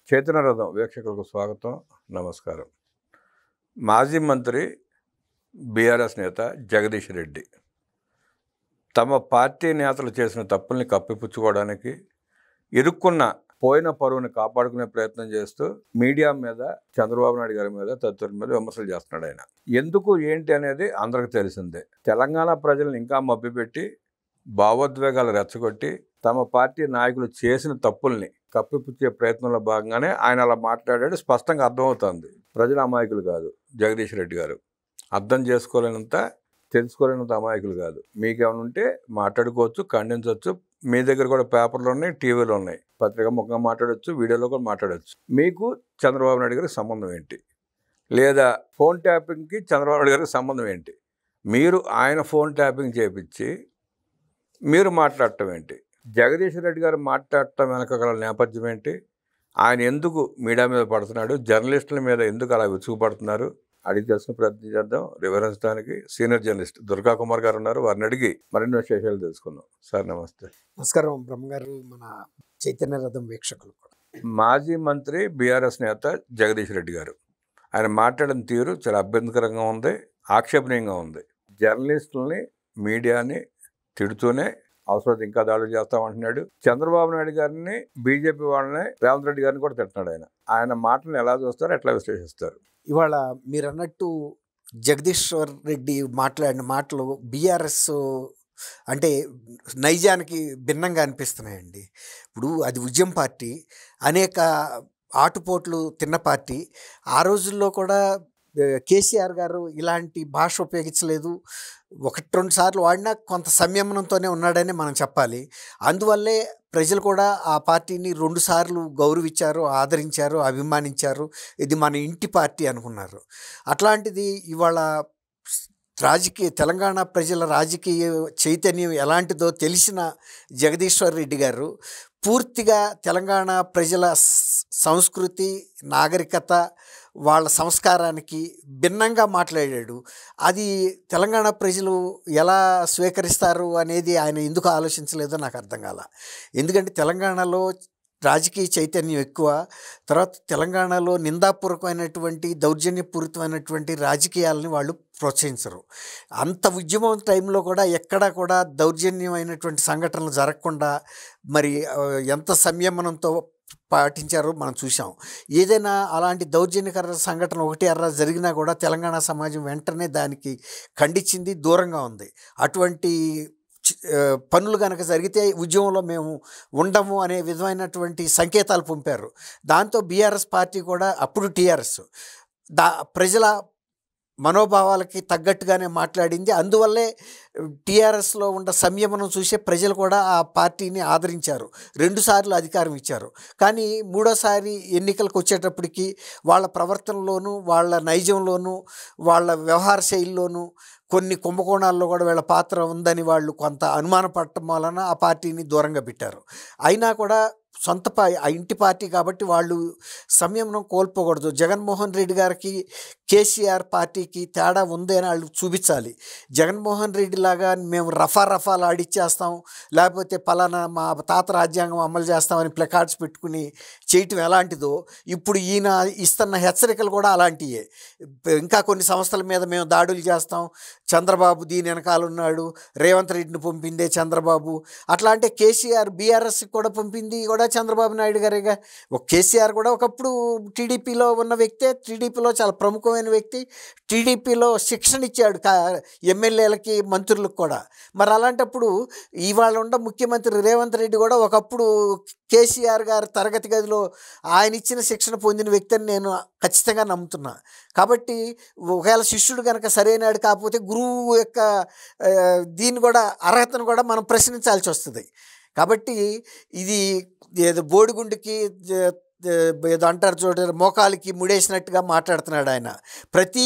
చైతన్య రథం వీక్షకులకు స్వాగతం, నమస్కారం. మాజీ మంత్రి బీఆర్ఎస్ నేత జగదీష్ రెడ్డి తమ పార్టీ నేతలు చేసిన తప్పుల్ని కప్పిపుచ్చుకోవడానికి ఇరుక్కున్న పోయిన పరువుని కాపాడుకునే ప్రయత్నం చేస్తూ మీడియా మీద, చంద్రబాబు నాయుడు గారి మీద, తదితరుల మీద విమర్శలు చేస్తున్నాడు. ఆయన ఎందుకు ఏంటి అనేది అందరికి తెలిసిందే. తెలంగాణ ప్రజలను ఇంకా మభ్యపెట్టి భావోద్వేగాలు రెచ్చగొట్టి తమ పార్టీ నాయకులు చేసిన తప్పుల్ని కప్పిపుచ్చే ప్రయత్నంలో భాగంగానే ఆయన అలా మాట్లాడాడు. స్పష్టంగా అర్థమవుతుంది. ప్రజల అమాయకులు కాదు జగదీష్ రెడ్డి గారు, అర్థం చేసుకోలేనంత, తెలుసుకోలేనంత అమాయకులు కాదు. మీకేమైనా ఉంటే మాట్లాడుకోవచ్చు, ఖండించవచ్చు. మీ దగ్గర కూడా పేపర్లు ఉన్నాయి, టీవీలు ఉన్నాయి, పత్రిక ముఖంగా మాట్లాడవచ్చు, వీడియోలో కూడా మాట్లాడవచ్చు. మీకు చంద్రబాబు నాయుడు గారికి సంబంధం ఏంటి? లేదా ఫోన్ ట్యాపింగ్కి చంద్రబాబు నాయుడు గారికి సంబంధం ఏంటి? మీరు ఆయన ఫోన్ ట్యాపింగ్ చేపించి మీరు మాట్లాడటం ఏంటి? జగదీష్ రెడ్డి గారు మాట్లాడటం వెనక గల నేపథ్యం ఏంటి? ఆయన ఎందుకు మీడియా మీద పడుతున్నాడు? జర్నలిస్టుల మీద ఎందుకు అలా విసుగుపడుతున్నారు? అడిగి తెలుసుకుని ప్రయత్నం చేద్దాం. వివరించడానికి సీనియర్ జర్నలిస్ట్ దుర్గా కుమార్ గారు ఉన్నారు. వారిని అడిగి మరిన్ని విశేషాలు తెలుసుకుందాం. సార్ నమస్తే. నమస్కారం బ్రహ్మగారు, మన చైతన్య రథం వీక్షకులు కూడా. మాజీ మంత్రి బీఆర్ఎస్ నేత జగదీష్ రెడ్డి గారు ఆయన మాట్లాడిన తీరు చాలా అభ్యంతకరంగా ఉంది, ఆక్షేపణీయంగా ఉంది. జర్నలిస్టులని, మీడియాని తిడుతూనే అవసరం ఇంకా దాడులు చేస్తామంటున్నాడు. చంద్రబాబు నాయుడు గారిని, బీజేపీ వాళ్ళని, రేవంత్ రెడ్డి గారిని కూడా తిడుతున్నాడు. ఆయన మాటలను ఎలా చూస్తారు, ఎట్లా విశ్లేషిస్తారు? ఇవాళ మీరు అన్నట్టు జగదీశ్వర్ రెడ్డి మాట్లాడిన మాటలు బీఆర్ఎస్ అంటే నైజానికి భిన్నంగా అనిపిస్తున్నాయండి. ఇప్పుడు అది ఉద్యమ పార్టీ, అనేక ఆటుపోట్లు తిన్న పార్టీ. ఆ రోజుల్లో కూడా కేసీఆర్ గారు ఇలాంటి భాష ఉపయోగించలేదు. 1-2 సార్లు వాడినా కొంత సంయమనంతోనే ఉన్నాడని మనం చెప్పాలి. అందువల్లే ప్రజలు కూడా ఆ పార్టీని 2 సార్లు గౌరవించారు, ఆదరించారు, అభిమానించారు. ఇది మన ఇంటి పార్టీ అనుకున్నారు. అట్లాంటిది ఇవాళ తెలంగాణ ప్రజల రాజకీయ చైతన్యం ఎలాంటిదో తెలిసిన జగదీశ్వర్ రెడ్డి గారు పూర్తిగా తెలంగాణ ప్రజల సంస్కృతి, నాగరికత, వాళ్ళ సంస్కారానికి భిన్నంగా మాట్లాడాడు. అది తెలంగాణ ప్రజలు ఎలా స్వీకరిస్తారు అనేది ఆయన ఎందుకు ఆలోచించలేదో నాకు అర్థం కాల. ఎందుకంటే తెలంగాణలో రాజకీయ చైతన్యం ఎక్కువ. తర్వాత తెలంగాణలో నిందాపూర్వకమైనటువంటి, దౌర్జన్యపూరితమైనటువంటి రాజకీయాలని వాళ్ళు ప్రోత్సహించరు. అంత ఉద్యమం టైంలో కూడా ఎక్కడా కూడా దౌర్జన్యమైనటువంటి సంఘటనలు జరగకుండా మరి ఎంత సంయమనంతో పాటించారో మనం చూసాం. ఏదైనా అలాంటి దౌర్జన్యకర సంఘటన 1 జరిగినా కూడా తెలంగాణ సమాజం వెంటనే దానికి ఖండించింది, దూరంగా ఉంది. అటువంటి పనులు కనుక జరిగితే ఉద్యమంలో మేము ఉండము అనే విధమైనటువంటి సంకేతాలు పంపారు. దాంతో బీఆర్ఎస్ పార్టీ కూడా, అప్పుడు టీఆర్ఎస్, ప్రజల మనోభావాలకి తగ్గట్టుగానే మాట్లాడింది. అందువల్లే టీఆర్ఎస్లో ఉన్న సంయమనం చూసే ప్రజలు కూడా ఆ పార్టీని ఆదరించారు. 2 సార్లు అధికారం ఇచ్చారు. కానీ 3వసారి ఎన్నికలకు వచ్చేటప్పటికి వాళ్ళ ప్రవర్తనలోనూ, వాళ్ళ నైజంలోనూ, వాళ్ళ వ్యవహార శైలిలోనూ కొన్ని కుంభకోణాల్లో కూడా వీళ్ళ పాత్ర ఉందని వాళ్ళు కొంత అనుమానపడటం వలన ఆ పార్టీని దూరంగా పెట్టారు. అయినా కూడా సొంత ఆ ఇంటి పార్టీ కాబట్టి వాళ్ళు సంయమనం కోల్పోకూడదు. జగన్మోహన్ రెడ్డి గారికి, కేసీఆర్ పార్టీకి తేడా ఉంది అని వాళ్ళు చూపించాలి. జగన్మోహన్ రెడ్డి లాగా మేము రఫాలు ఆడిచ్చేస్తాం, లేకపోతే పలానా మా తాత రాజ్యాంగం అమలు చేస్తామని ప్లకార్డ్స్ పెట్టుకుని చేయటం ఎలాంటిదో, ఇప్పుడు ఈయన ఇస్తున్న హెచ్చరికలు కూడా అలాంటివే. ఇంకా కొన్ని సంస్థల మీద మేము దాడులు చేస్తాం, చంద్రబాబు దీని వెనకాల ఉన్నాడు, రేవంత్ రెడ్డిని పంపిందే చంద్రబాబు. అట్లా అంటే కేసీఆర్ బీఆర్ఎస్కి కూడా పంపింది కూడా చంద్రబాబు నాయుడు గారిగా. కేసీఆర్ కూడా ఒకప్పుడు టీడీపీలో ఉన్న వ్యక్తే, టీడీపీలో చాలా ప్రముఖమైన వ్యక్తి, టీడీపీలో శిక్షణ ఇచ్చాడు ఎమ్మెల్యేలకి, మంత్రులకు కూడా. మరి అలాంటప్పుడు ఇవాళ ఉన్న ముఖ్యమంత్రి రేవంత్ రెడ్డి కూడా ఒకప్పుడు కేసీఆర్ గారి తరగతి గదిలో ఆయన ఇచ్చిన శిక్షణ పొందిన వ్యక్తి అని నేను ఖచ్చితంగా నమ్ముతున్నా. కాబట్టి ఒకవేళ శిష్యుడు కనుక సరైనడు కాకపోతే గురువు యొక్క దీన్ని కూడా, అర్హతను కూడా మనం ప్రశ్నించాల్సి వస్తుంది. కాబట్టి ఇది ఏదో బోడిగుండుకి ఏదో అంటారు చూడండి, మోకాలికి ముడేసినట్టుగా మాట్లాడుతున్నాడు ఆయన. ప్రతి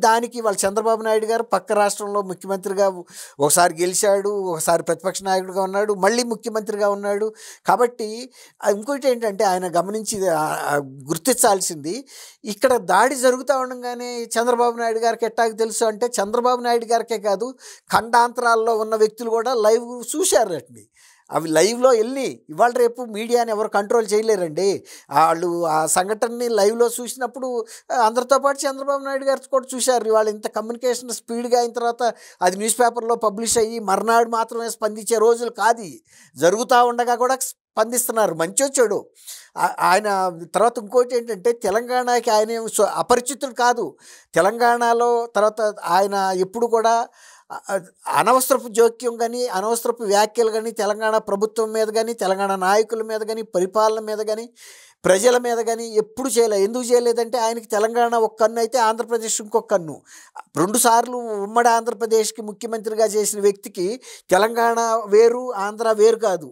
దానికి వాళ్ళ చంద్రబాబు నాయుడు గారు పక్క రాష్ట్రంలో ముఖ్యమంత్రిగా ఒకసారి గెలిచాడు, ఒకసారి ప్రతిపక్ష నాయకుడిగా ఉన్నాడు, మళ్ళీ ముఖ్యమంత్రిగా ఉన్నాడు. కాబట్టి ఇంకోటి ఏంటంటే ఆయన గుర్తించాల్సింది, ఇక్కడ దాడి జరుగుతూ ఉండగానే చంద్రబాబు నాయుడు గారికి ఎట్టాకి తెలుసు అంటే, చంద్రబాబు నాయుడు గారికే కాదు, ఖండాంతరాల్లో ఉన్న వ్యక్తులు కూడా లైవ్ చూశారు. అవి లైవ్లో వెళ్ళి ఇవాళ రేపు మీడియాని ఎవరు కంట్రోల్ చేయలేరండి. వాళ్ళు ఆ సంఘటనని లైవ్లో చూసినప్పుడు అందరితో పాటు చంద్రబాబు నాయుడు గారు కూడా చూశారు. ఇవాళ ఇంత కమ్యూనికేషన్ స్పీడ్గా అయిన తర్వాత అది న్యూస్ పేపర్లో పబ్లిష్ అయ్యి మర్నాడు మాత్రమే స్పందించే రోజులు కాదు. జరుగుతూ ఉండగా కూడా స్పందిస్తున్నారు, మంచో చెడు. ఆయన తర్వాత ఇంకోటి ఏంటంటే, తెలంగాణకి ఆయన అపరిచితుడు కాదు. తెలంగాణలో తర్వాత ఆయన ఎప్పుడు కూడా అనవసరపు జోక్యం కానీ, అనవసరపు వ్యాఖ్యలు కానీ తెలంగాణ ప్రభుత్వం మీద కానీ, తెలంగాణ నాయకుల మీద కానీ, పరిపాలన మీద కానీ, ప్రజల మీద కానీ ఎప్పుడు చేయలేదు. ఎందుకు చేయలేదంటే, ఆయనకి తెలంగాణ ఒక కన్ను అయితే ఆంధ్రప్రదేశ్ ఇంకొక కన్ను. 2 సార్లు ఉమ్మడి ఆంధ్రప్రదేశ్కి ముఖ్యమంత్రిగా చేసిన వ్యక్తికి తెలంగాణ వేరు, ఆంధ్ర వేరు కాదు.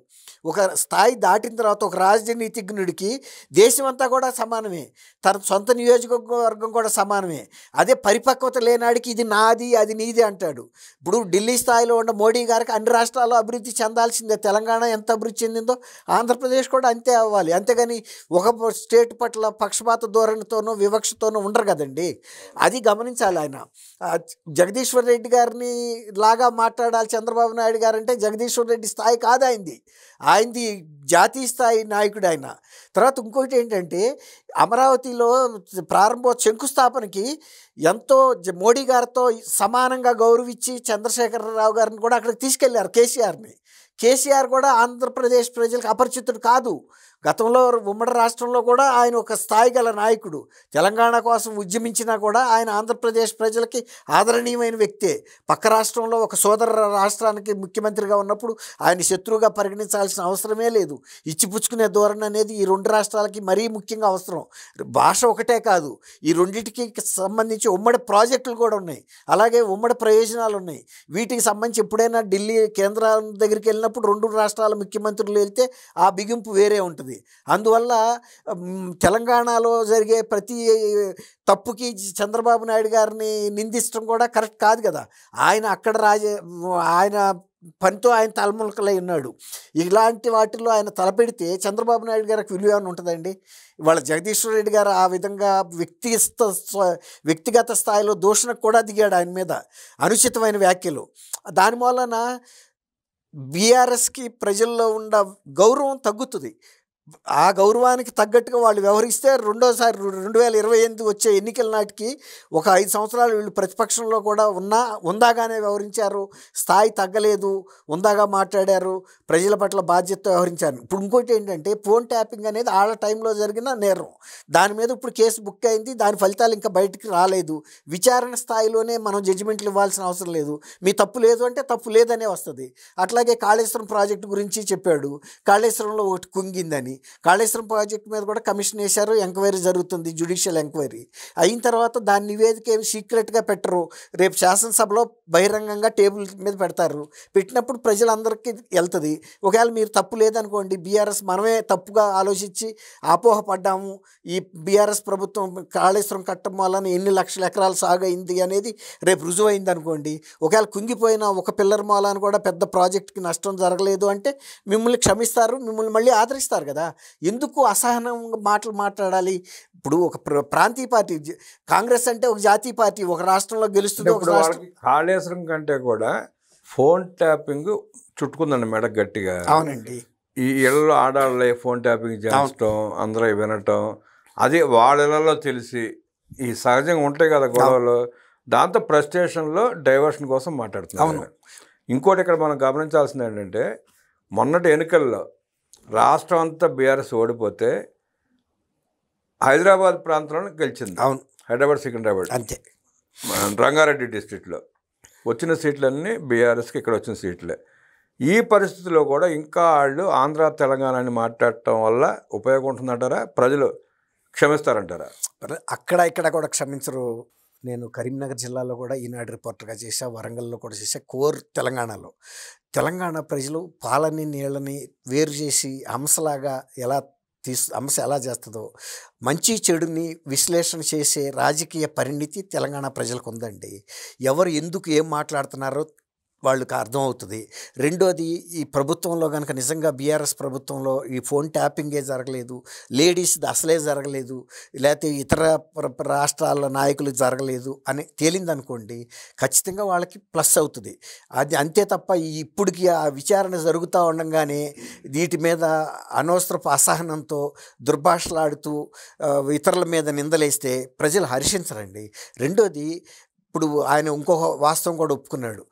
ఒక స్థాయి దాటిన తర్వాత ఒక రాజనీతిజ్ఞుడికి దేశమంతా కూడా సమానమే, తన సొంత నియోజకవర్గం కూడా సమానమే. అదే పరిపక్వత లేనాడికి ఇది నాది అది నీది అంటాడు. ఇప్పుడు ఢిల్లీ స్థాయిలో ఉన్న మోడీ గారికి అన్ని రాష్ట్రాల్లో అభివృద్ధి చెందాల్సిందే. తెలంగాణ ఎంత అభివృద్ధి చెందిందో ఆంధ్రప్రదేశ్ కూడా అంతే అవ్వాలి. అంతేగాని ఒక స్టేట్ పట్ల పక్షపాత ధోరణితోనూ వివక్షతోనూ ఉండరు కదండి. అది గమనించాలి ఆయన. జగదీశ్వర్ రెడ్డి గారిని లాగా మాట్లాడాలి చంద్రబాబు నాయుడు గారు అంటే, జగదీశ్వర్ రెడ్డి స్థాయి కాదు ఆయనది. ఆయనది జాతీయ స్థాయి నాయకుడు ఆయన. తర్వాత ఇంకోటి ఏంటంటే, అమరావతిలో శంకుస్థాపనకి ఎంతో మోడీ గారితో సమానంగా గౌరవించి చంద్రశేఖరరావు గారిని కూడా అక్కడికి తీసుకెళ్లారు, కేసీఆర్ కూడా ఆంధ్రప్రదేశ్ ప్రజలకు అపరిచితుడు కాదు. గతంలో ఉమ్మడి రాష్ట్రంలో కూడా ఆయన ఒక స్థాయి గల నాయకుడు. తెలంగాణ కోసం ఉద్యమించినా కూడా ఆయన ఆంధ్రప్రదేశ్ ప్రజలకి ఆదరణీయమైన వ్యక్తే. పక్క రాష్ట్రంలో ఒక సోదర రాష్ట్రానికి ముఖ్యమంత్రిగా ఉన్నప్పుడు ఆయన శత్రువుగా పరిగణించాల్సిన అవసరమే లేదు. ఇచ్చిపుచ్చుకునే ధోరణి అనేది ఈ 2 రాష్ట్రాలకి మరీ ముఖ్యంగా అవసరం. భాష ఒకటే కాదు, ఈ రెండింటికి సంబంధించి ఉమ్మడి ప్రాజెక్టులు కూడా ఉన్నాయి, అలాగే ఉమ్మడి ప్రయోజనాలు ఉన్నాయి. వీటికి సంబంధించి ఎప్పుడైనా ఢిల్లీ కేంద్రం దగ్గరికి వెళ్ళినప్పుడు 2 రాష్ట్రాల ముఖ్యమంత్రులు వెళ్తే ఆ బిగింపు వేరే ఉంటుంది. అందువల్ల తెలంగాణలో జరిగే ప్రతి తప్పుకి చంద్రబాబు నాయుడు గారిని నిందించడం కూడా కరెక్ట్ కాదు కదా. ఆయన అక్కడ ఆయన పనితో ఆయన తలములకలై ఉన్నాడు. ఇలాంటి వాటిల్లో ఆయన తలపెడితే చంద్రబాబు నాయుడు గారికి విలువ ఏమైనా ఉంటుందండి? ఇవాళ జగదీశ్వర్ రెడ్డి గారు ఆ విధంగా వ్యక్తిగత స్థాయిలో దూషణకు కూడా దిగాడు ఆయన మీద, అనుచితమైన వ్యాఖ్యలు. దాని వలన బీఆర్ఎస్కి ప్రజల్లో ఉన్న గౌరవం తగ్గుతుంది. ఆ గౌరవానికి తగ్గట్టుగా వాళ్ళు వ్యవహరిస్తే రెండోసారి 2028 వచ్చే ఎన్నికల నాటికి ఒక 5 సంవత్సరాలు వీళ్ళు ప్రతిపక్షంలో కూడా ఉందాగానే వ్యవహరించారు, స్థాయి తగ్గలేదు, ఉందాగా మాట్లాడారు, ప్రజల పట్ల బాధ్యతతో వ్యవహరించారు. ఇప్పుడు ఇంకోటి ఏంటంటే, ఫోన్ ట్యాపింగ్ అనేది వాళ్ళ టైంలో జరిగిన నేరం. దాని మీద ఇప్పుడు కేసు బుక్ అయింది, దాని ఫలితాలు ఇంకా బయటికి రాలేదు. విచారణ స్థాయిలోనే మనం జడ్జిమెంట్లు ఇవ్వాల్సిన అవసరం లేదు. మీ తప్పు లేదు అంటే తప్పు లేదనే వస్తుంది. అట్లాగే కాళేశ్వరం ప్రాజెక్టు గురించి చెప్పాడు, కాళేశ్వరంలో ఒకటి కుంగిందని. కాళేశ్వరం ప్రాజెక్టు మీద కూడా కమిషన్ వేశారు, ఎంక్వైరీ జరుగుతుంది, జ్యుడిషియల్ ఎంక్వైరీ అయిన తర్వాత దాని నివేదిక ఏమి సీక్రెట్గా పెట్టరు. రేపు శాసనసభలో బహిరంగంగా టేబుల్ మీద పెడతారు. పెట్టినప్పుడు ప్రజలందరికీ వెళ్తుంది. ఒకవేళ మీరు తప్పు లేదనుకోండి, బీఆర్ఎస్ మనమే తప్పుగా ఆలోచించి అపోహపడ్డాము, ఈ బీఆర్ఎస్ ప్రభుత్వం కాళేశ్వరం కట్టడం వలన ఎన్ని లక్షల ఎకరాలు సాగు అయింది అనేది రేపు రుజువు అయింది అనుకోండి. ఒకవేళ కుంగిపోయిన ఒక పిల్లర్ మూలాన కూడా పెద్ద ప్రాజెక్టుకి నష్టం జరగలేదు అంటే మిమ్మల్ని క్షమిస్తారు, మిమ్మల్ని మళ్ళీ ఆదరిస్తారు కదా. ఎందుకు అసహనం మాటలు మాట్లాడాలి? ఇప్పుడు ఒక ప్రాంతీయ పార్టీ, కాంగ్రెస్ అంటే ఒక జాతీయ పార్టీ, ఒక రాష్ట్రంలో గెలుస్తుంది. కాళేశ్వరం కంటే కూడా ఫోన్ ట్యాపింగ్ చుట్టుకుందండి మెడ గట్టిగా. అవునండి. ఈ ఇళ్ళలో ఆడాళ్ళే ఫోన్ ట్యాపింగ్ చేస్తడం, అందరూ వినటం, అది వాళ్ళ ఇళ్ళలో తెలిసి ఈ సహజంగా ఉంటాయి కదా గొడవలు, దాంతో ఫ్రస్ట్రేషన్లో డైవర్షన్ కోసం మాట్లాడుతున్నారు. ఇంకోటి ఇక్కడ మనం గమనించాల్సింది ఏంటంటే, మొన్నటి ఎన్నికల్లో రాష్ట్రం అంతా బీఆర్ఎస్ ఓడిపోతే హైదరాబాద్ ప్రాంతంలో గెలిచింది. అవును, హైదరాబాద్ సికింద్రాబాద్ అంతే. రంగారెడ్డి డిస్ట్రిక్ట్లో వచ్చిన సీట్లన్నీ బీఆర్ఎస్కి ఇక్కడ వచ్చిన సీట్లే. ఈ పరిస్థితిలో కూడా ఇంకా వాళ్ళు ఆంధ్ర తెలంగాణని మాట్లాడటం వల్ల ఉపయోగం ఉంటుందంటారా? ప్రజలు క్షమిస్తారంటారా? అక్కడ ఇక్కడ కూడా క్షమించరు. నేను కరీంనగర్ జిల్లాలో కూడా ఈనాడు రిపోర్టర్గా చేశా, వరంగల్లో కూడా చేశా. కోర్ తెలంగాణ ప్రజలు పాలని నీళ్ళని వేరు చేసి హంసలాగా హంస ఎలా చేస్తుందో మంచి చెడుని విశ్లేషణ చేసే రాజకీయ పరిణితి తెలంగాణ ప్రజలకు ఉందండి. ఎవరు ఎందుకు ఏం మాట్లాడుతున్నారో వాళ్ళకి అర్థమవుతుంది. రెండోది, ఈ ప్రభుత్వంలో గనక నిజంగా బీఆర్ఎస్ ప్రభుత్వంలో ఈ ఫోన్ ట్యాపింగే జరగలేదు, లేడీస్‌ది అసలే జరగలేదు, లేతే ఇతర రాష్ట్రాల నాయకులు జరగలేదు అని తేలిందనుకోండి, ఖచ్చితంగా వాళ్ళకి ప్లస్ అవుతుంది. అది అంతే తప్ప ఇప్పటికి ఆ విచారణ జరుగుతూ ఉండంగానే వీటి మీద అనవసరపు అసహనంతో దుర్భాషలాడుతూ ఇతరుల మీద నిందలేస్తే ప్రజలు హర్షించరండి. రెండోది, ఇప్పుడు ఆయన ఇంకొక వాస్తవం కూడా ఒప్పుకున్నాడు.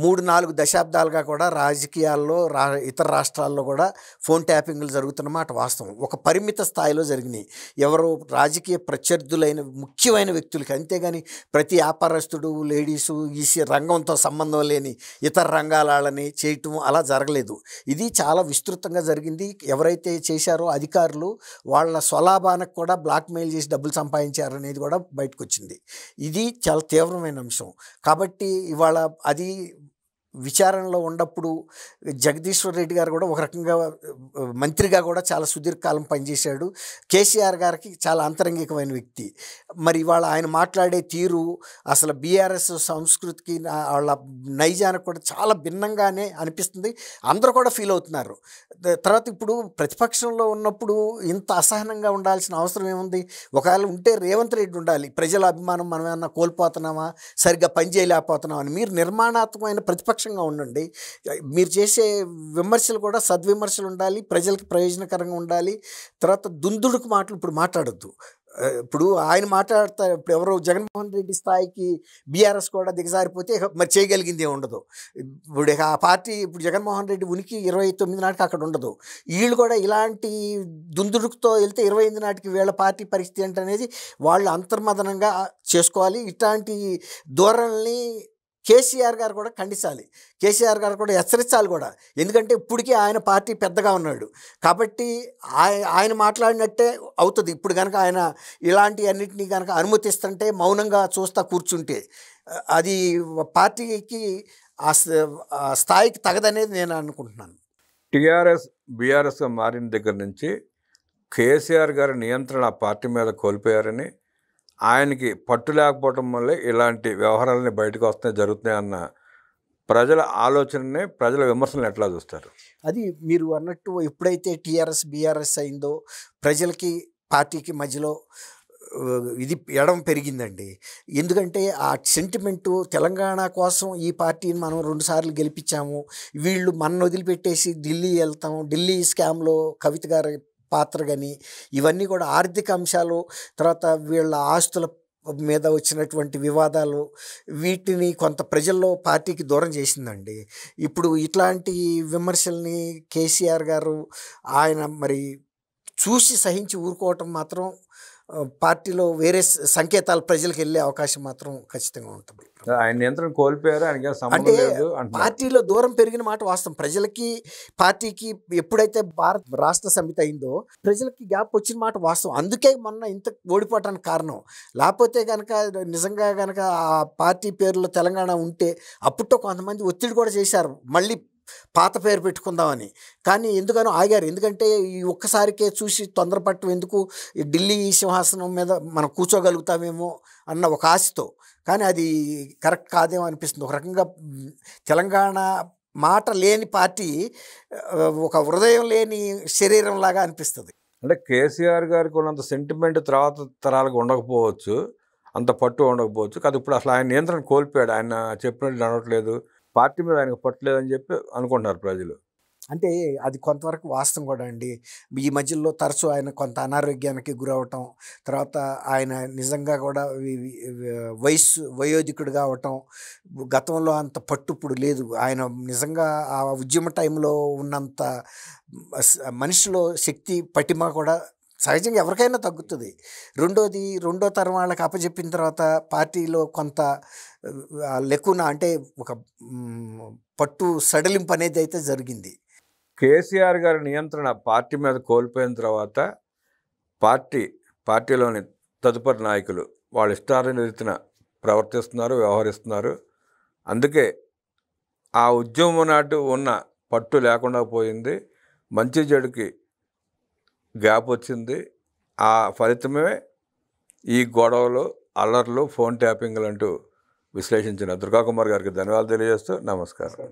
3-4 దశాబ్దాలుగా కూడా రాజకీయాల్లో ఇతర రాష్ట్రాల్లో కూడా ఫోన్ ట్యాపింగ్లు జరుగుతున్నమాట వాస్తవం. ఒక పరిమిత స్థాయిలో జరిగినాయి. ఎవరు రాజకీయ ప్రత్యర్థులైన ముఖ్యమైన వ్యక్తులకి, అంతేగాని ప్రతి వ్యాపారస్తుడు, లేడీసు, ఈ రంగంతో సంబంధం లేని ఇతర రంగాలని చేయటం అలా జరగలేదు. ఇది చాలా విస్తృతంగా జరిగింది. ఎవరైతే చేశారో అధికారులు వాళ్ళ స్వలాభానికి కూడా బ్లాక్మెయిల్ చేసి డబ్బులు సంపాదించారనేది కూడా బయటకు వచ్చింది. ఇది చాలా తీవ్రమైన అంశం. కాబట్టి ఇవాళ అది విచారణలో ఉన్నప్పుడు జగదీశ్వర్ రెడ్డి గారు కూడా ఒక రకంగా మంత్రిగా కూడా చాలా సుదీర్ఘకాలం పనిచేశాడు. కేసీఆర్ గారికి చాలా అంతరంగికమైన వ్యక్తి. మరి ఇవాళ ఆయన మాట్లాడే తీరు అసలు బీఆర్ఎస్ సంస్కృతికి వాళ్ళ నైజానికి కూడా చాలా భిన్నంగానే అనిపిస్తుంది. అందరూ కూడా ఫీల్ అవుతున్నారు. తర్వాత ఇప్పుడు ప్రతిపక్షంలో ఉన్నప్పుడు ఇంత అసహనంగా ఉండాల్సిన అవసరం ఏముంది? ఒకవేళ ఉంటే రేవంత్ రెడ్డి ఉండాలి. ప్రజల అభిమానం మనం ఏమన్నా కోల్పోతున్నామా, సరిగ్గా పనిచేయలేకపోతున్నామా అని. మీరు నిర్మాణాత్మకమైన ప్రతిపక్షంగా ఉండండి. మీరు చేసే విమర్శలు కూడా సద్విమర్శలు ఉండాలి, ప్రజలకు ప్రయోజనకరంగా ఉండాలి. తర్వాత దుందుడుకు మాటలు ఇప్పుడు మాట్లాడొద్దు. ఇప్పుడు ఆయన మాట్లాడతారు. ఇప్పుడు ఎవరో జగన్మోహన్ రెడ్డి స్థాయికి బీఆర్ఎస్ కూడా దిగజారిపోతే మరి చేయగలిగింది ఏమి ఉండదు. ఇప్పుడు ఆ పార్టీ, ఇప్పుడు జగన్మోహన్ రెడ్డి ఉనికి 29 నాటికి అక్కడ ఉండదు. వీళ్ళు కూడా ఇలాంటి దుందుడుకుతో వెళ్తే 28 నాటికి వీళ్ళ పార్టీ పరిస్థితి ఏంటనేది వాళ్ళు అంతర్మదనంగా చేసుకోవాలి. ఇట్లాంటి ధోరణుల్ని కేసీఆర్ గారు కూడా ఖండించాలి. కేసీఆర్ గారు కూడా హెచ్చరించాలి కూడా. ఎందుకంటే ఇప్పటికీ ఆయన పార్టీ పెద్దగా ఉన్నాడు కాబట్టి ఆయన మాట్లాడినట్టే అవుతుంది. ఇప్పుడు కనుక ఆయన ఇలాంటి అన్నింటినీ కనుక అనుమతిస్తుంటే, మౌనంగా చూస్తూ కూర్చుంటే అది పార్టీకి ఆ స్థాయికి తగదనేది నేను అనుకుంటున్నాను. టీఆర్ఎస్ బీఆర్ఎస్గా మారిన దగ్గర నుంచి కేసీఆర్ గారి నియంత్రణ ఆ పార్టీ మీద కోల్పోయారని, ఆయనకి పట్టు లేకపోవటం వల్లే ఇలాంటి వ్యవహారాలని బయటకు వస్తున్నాయి, జరుగుతున్నాయి అన్న ప్రజల ఆలోచనని, ప్రజల విమర్శలను ఎట్లా చూస్తారు? అది మీరు అన్నట్టు ఎప్పుడైతే టీఆర్ఎస్ బీఆర్ఎస్ అయిందో ప్రజలకి పార్టీకి మధ్యలో ఇది ఎడం పెరిగిందండి. ఎందుకంటే ఆ సెంటిమెంటు, తెలంగాణ కోసం ఈ పార్టీని మనం 2 సార్లు గెలిపించాము, వీళ్ళు మన వదిలిపెట్టేసి ఢిల్లీ వెళ్తాం, ఢిల్లీ స్కామ్లో కవిత గారి పాత్ర కానీ ఇవన్నీ కూడా ఆర్థిక అంశాలు, తర్వాత వీళ్ళ ఆస్తుల మీద వచ్చినటువంటి వివాదాలు, వీటిని కొంత ప్రజల్లో పార్టీకి దూరం చేసిందండి. ఇప్పుడు ఇట్లాంటి విమర్శల్ని కేసీఆర్ గారు ఆయన మరి చూసి సహించి ఊరుకోవటం మాత్రం పార్టీలో వేరే సంకేతాలు ప్రజలకు వెళ్ళే అవకాశం మాత్రం ఖచ్చితంగా ఉంటుంది. ఆయన నియంత్రణ కోల్పోయారు, ఆయనకి అంటే సంబంధం లేదు అంటున్నారు. పార్టీలో దూరం పెరిగిన మాట వాస్తవం. ప్రజలకి పార్టీకి ఎప్పుడైతే భారత రాష్ట్ర సమితి అయిందో ప్రజలకి గ్యాప్ వచ్చిన మాట వాస్తవం. అందుకే మొన్న ఇంత ఓడిపోవటానికి కారణం. లేకపోతే కనుక నిజంగా కనుక ఆ పార్టీ పేరులో తెలంగాణ ఉంటే అప్పుట్లో కొంతమంది ఒత్తిడి కూడా చేశారు మళ్ళీ పాత పేరు పెట్టుకుందామని. కానీ ఎందుకనో ఆగారు. ఎందుకంటే ఈ ఒక్కసారికే చూసి తొందరపట్టం ఎందుకు, ఈ ఢిల్లీ సింహాసనం మీద మనం కూర్చోగలుగుతామేమో అన్న ఒక ఆశతో. కానీ అది కరెక్ట్ కాదేమో అనిపిస్తుంది. ఒక రకంగా తెలంగాణ మాట లేని పార్టీ ఒక హృదయం లేని శరీరం లాగా అనిపిస్తుంది. అంటే కేసీఆర్ గారికి ఉన్నంత సెంటిమెంట్ తర్వాత తరాలకు ఉండకపోవచ్చు, అంత పట్టు ఉండకపోవచ్చు. కాదు ఇప్పుడు అసలు ఆయన నియంత్రణ కోల్పోయాడు, ఆయన చెప్పినట్టు నడవట్లేదు, పార్టీ మీద ఆయనకు పట్టలేదని చెప్పి అనుకుంటున్నారు ప్రజలు. అంటే అది కొంతవరకు వాస్తవం కూడా అండి. ఈ మధ్యలో తరచూ ఆయన కొంత అనారోగ్యానికి గురవటం, తర్వాత ఆయన నిజంగా కూడా వయోధికుడిగా అవటం, గతంలో అంత పట్టు ఇప్పుడు లేదు. ఆయన నిజంగా ఆ ఉద్యమ టైంలో ఉన్నంత మనిషిలో శక్తి పటిమ కూడా సహజంగా ఎవరికైనా తగ్గుతుంది. రెండో తరం వాళ్ళకి అప్పచెప్పిన తర్వాత పార్టీలో కొంత లెక్కున అంటే ఒక పట్టు సడలింపు అనేది అయితే జరిగింది. కేసీఆర్ గారి నియంత్రణ పార్టీ మీద కోల్పోయిన తర్వాత పార్టీలోని తదుపరి నాయకులు వాళ్ళ ఇష్టారీతిన ప్రవర్తిస్తున్నారు, వ్యవహరిస్తున్నారు. అందుకే ఆ ఉద్యమం నాటు ఉన్న పట్టు లేకుండా పోయింది, మంచి చెడుకి గ్యాప్ వచ్చింది. ఆ ఫలితమే ఈ గొడవలు, అల్లర్లు, ఫోన్ ట్యాపింగ్లు అంటూ విశ్లేషించిన దుర్గాకుమార్ గారికి ధన్యవాదాలు తెలియజేస్తూ నమస్కారం.